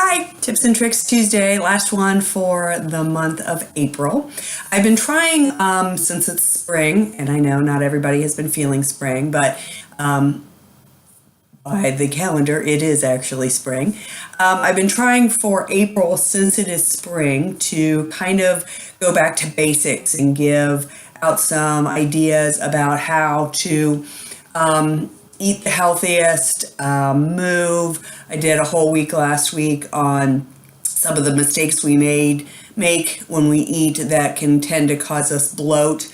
Hi, Tips and Tricks Tuesday, last one for the month of April. I've been trying since it's spring, and I know not everybody has been feeling spring, but by the calendar, it is actually spring. I've been trying for April, since it is spring, to kind of go back to basics and give out some ideas about how to eat the healthiest, move. I did a whole week last week on some of the mistakes we make when we eat that can tend to cause us bloat,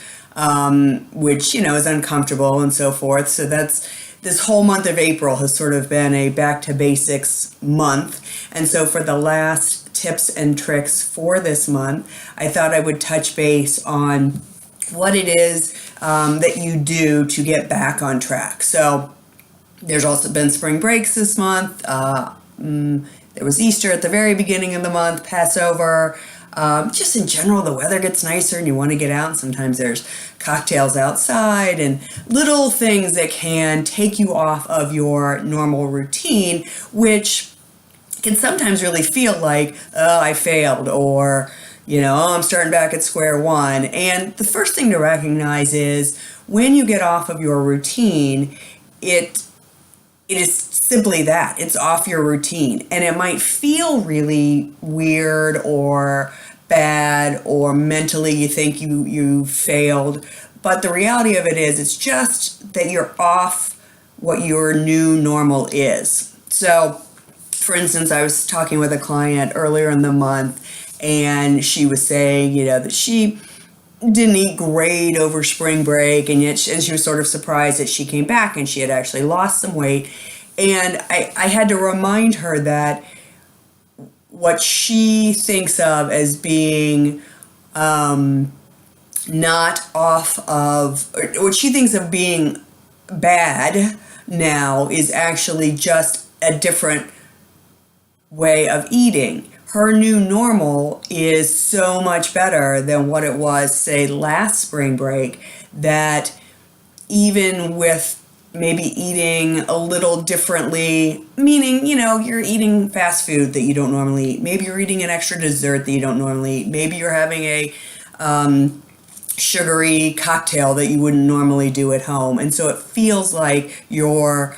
which is uncomfortable and so forth. So this whole month of April has sort of been a back to basics month. And so for the last tips and tricks for this month, I thought I would touch base on what it is that you do to get back on track. So there's also been spring breaks this month. There was Easter at the very beginning of the month, Passover. Just in general, the weather gets nicer and you want to get out. Sometimes there's cocktails outside and little things that can take you off of your normal routine, which can sometimes really feel like, oh, I failed, or, oh, I'm starting back at square one. And the first thing to recognize is when you get off of your routine, it is simply that. It's off your routine. And it might feel really weird or bad, or mentally you think you failed. But the reality of it is it's just that you're off what your new normal is. So, for instance, I was talking with a client earlier in the month, and she was saying, that she didn't eat great over spring break, and yet she was sort of surprised that she came back and she had actually lost some weight. And I had to remind her that what she thinks of as being not off of, or what she thinks of being bad now is actually just a different way of eating. Her new normal is so much better than what it was, say, last spring break, that even with maybe eating a little differently, meaning, you're eating fast food that you don't normally eat. Maybe you're eating an extra dessert that you don't normally eat. Maybe you're having a sugary cocktail that you wouldn't normally do at home. And so it feels like you're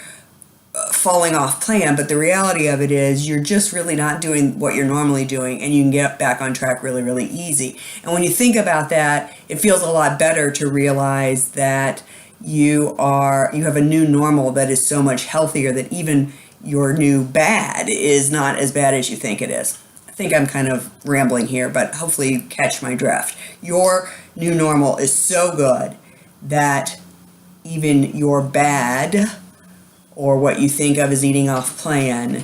falling off plan, but the reality of it is you're just really not doing what you're normally doing, and you can get back on track really, really easy. And when you think about that, it feels a lot better to realize that you have a new normal that is so much healthier that even your new bad is not as bad as you think it is. I think I'm kind of rambling here, but hopefully you catch my drift. Your new normal is so good that even your bad, or what you think of as eating off plan,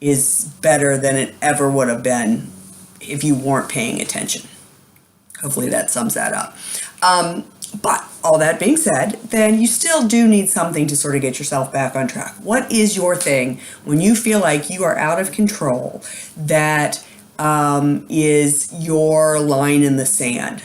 is better than it ever would have been if you weren't paying attention. Hopefully that sums that up. But all that being said, then you still do need something to sort of get yourself back on track. What is your thing when you feel like you are out of control that is your line in the sand?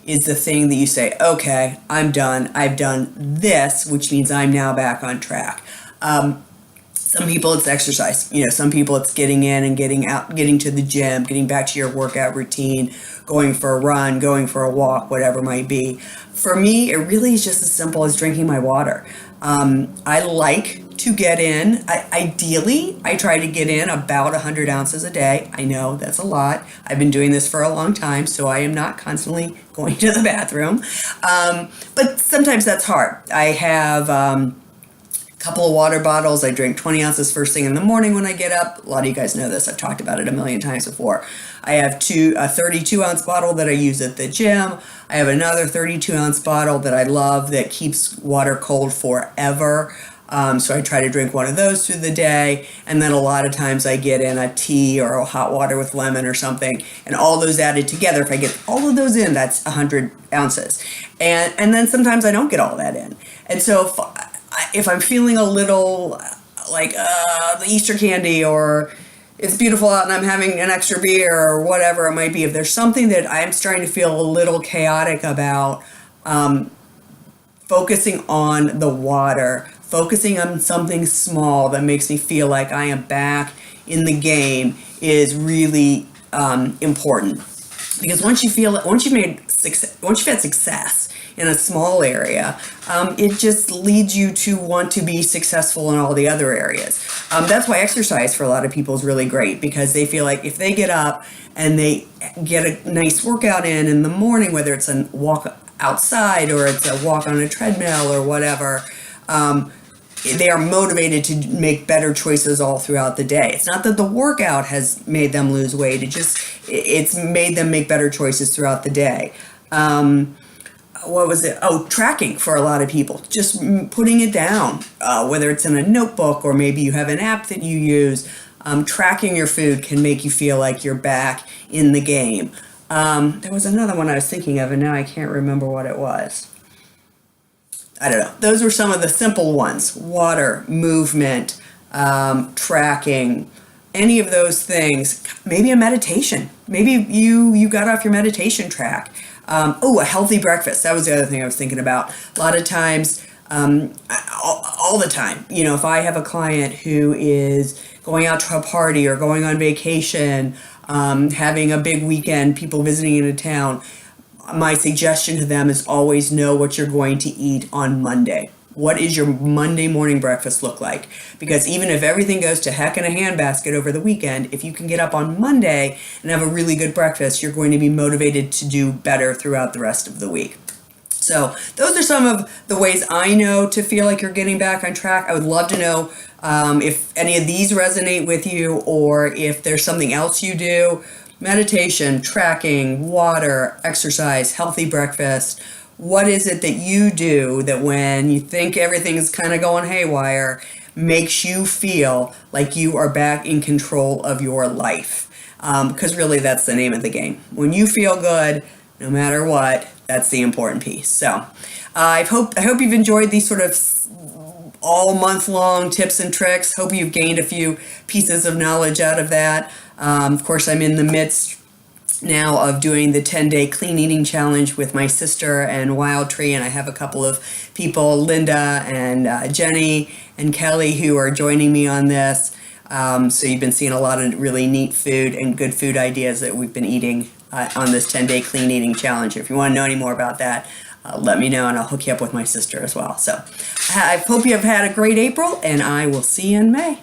Is the thing that you say, okay, I'm done. I've done this, which means I'm now back on track. Some people it's exercise. Some people it's getting in and getting out, getting to the gym, getting back to your workout routine, going for a run, going for a walk, whatever it might be. For me, it really is just as simple as drinking my water. I like to get in, ideally, I try to get in about 100 ounces a day. I know that's a lot. I've been doing this for a long time, so I am not constantly going to the bathroom. But sometimes that's hard. I have couple of water bottles. I drink 20 ounces first thing in the morning when I get up. A lot of you guys know this. I've talked about it a million times before. I have a 32-ounce bottle that I use at the gym. I have another 32-ounce bottle that I love that keeps water cold forever. So I try to drink one of those through the day. And then a lot of times I get in a tea or a hot water with lemon or something. And all those added together, if I get all of those in, that's 100 ounces. And then sometimes I don't get all that in. And so if I'm feeling a little like the Easter candy, or it's beautiful out and I'm having an extra beer, or whatever it might be, if there's something that I'm starting to feel a little chaotic about, focusing on the water focusing on something small that makes me feel like I am back in the game is really important. Because once you've had success in a small area, it just leads you to want to be successful in all the other areas. That's why exercise for a lot of people is really great, because they feel like if they get up and they get a nice workout in the morning, whether it's a walk outside or it's a walk on a treadmill or whatever, they are motivated to make better choices all throughout the day. It's not that the workout has made them lose weight, it's made them make better choices throughout the day. What was it? Oh, tracking for a lot of people. Just putting it down, whether it's in a notebook or maybe you have an app that you use. Tracking your food can make you feel like you're back in the game. There was another one I was thinking of, and now I can't remember what it was. I don't know. Those were some of the simple ones. Water, movement, tracking, any of those things. Maybe a meditation. Maybe you got off your meditation track. A healthy breakfast. That was the other thing I was thinking about. A lot of times, all the time, if I have a client who is going out to a party or going on vacation, having a big weekend, people visiting in a town, my suggestion to them is always know what you're going to eat on Monday. What does your Monday morning breakfast look like? Because even if everything goes to heck in a handbasket over the weekend, if you can get up on Monday and have a really good breakfast, you're going to be motivated to do better throughout the rest of the week. So those are some of the ways I know to feel like you're getting back on track. I would love to know if any of these resonate with you, or if there's something else you do. Meditation, tracking, water, exercise, healthy breakfast. What is it that you do that when you think everything's kind of going haywire makes you feel like you are back in control of your life? Because really that's the name of the game. When you feel good, no matter what, that's the important piece. So I hope you've enjoyed these sort of all month long tips and tricks. Hope you've gained a few pieces of knowledge out of that. Of course, I'm in the midst now of doing the 10-day clean eating challenge with my sister and Wild Tree, and I have a couple of people, Linda and Jenny and Kelly, who are joining me on this. So you've been seeing a lot of really neat food and good food ideas that we've been eating on this 10-day clean eating challenge. If you want to know any more about that, let me know, and I'll hook you up with my sister as well. So I hope you have had a great April, and I will see you in May.